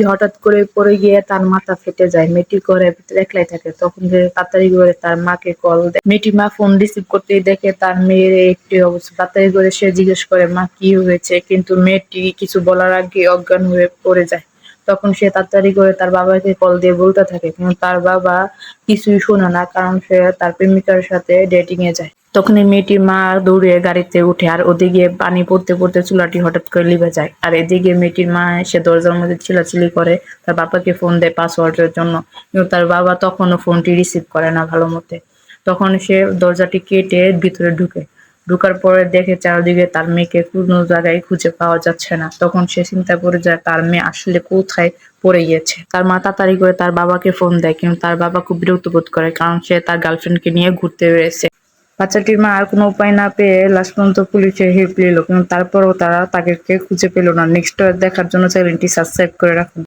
হঠাৎ করে পড়ে গিয়ে তার মাথা ফেটে যায়। মেয়েটি ঘরের ভিতরে একলাই থাকে। তখন সে তাড়াতাড়ি করে তার মাকে কল দেয়। মেয়েটির মা ফোন রিসিভ করতেই দেখে তার মেয়ের একটি অবস্থা। তাড়াতাড়ি করে সে জিজ্ঞেস করে, মা কি হয়েছে? কিন্তু মেয়েটি কিছু বলার আগে অজ্ঞান হয়ে পড়ে যায়। তখন সে তাড়াতাড়ি করে তার বাবাকে কল দিয়ে বলতে থাকে, কিন্তু তার বাবা কিছুই শোনে না, কারণ সে তার প্রেমিকার সাথে ডেটিং এ যায়। তখন এই মেয়েটির মা দৌড়ে গাড়িতে উঠে, আর ওদিকে পানি পড়তে পড়তে চুলাটি হঠাৎ করে লিভে যায়। আর এদিকে মেয়েটির মা এসে দরজার মধ্যে চিল্লাচিল্লি করে, তার বাবাকে ফোন দেয় পাসওয়ার্ডের জন্য, কিন্তু তার বাবা তখনও ফোনটি রিসিভ করে না ভালো মতে। তখন সে দরজাটি কেটে ভিতরে ঢুকে। ঢুকার পরে দেখে চারদিকে তার মেয়েকে কোনো জায়গায় খুঁজে পাওয়া যাচ্ছে না। তখন সে চিন্তা করে যায় তার মেয়ে আসলে কোথায় পড়ে গিয়েছে। তার মা তাড়াতাড়ি করে তার বাবাকে ফোন দেয়, কিন্তু তার বাবা খুব বিরক্ত বোধ করে, কারণ সে তার গার্লফ্রেন্ডকে নিয়ে ঘুরতে বেরিয়েছে। বাচ্চাটির মা আর কোনো উপায় না পেয়ে লাস্ট পর্যন্ত পুলিশের হেল্প নিল, কিন্তু তারপরও তারা তাকে খুঁজে পেল না। নেক্সট দেখার জন্য চ্যানেলটি সাবস্ক্রাইব করে রাখুন।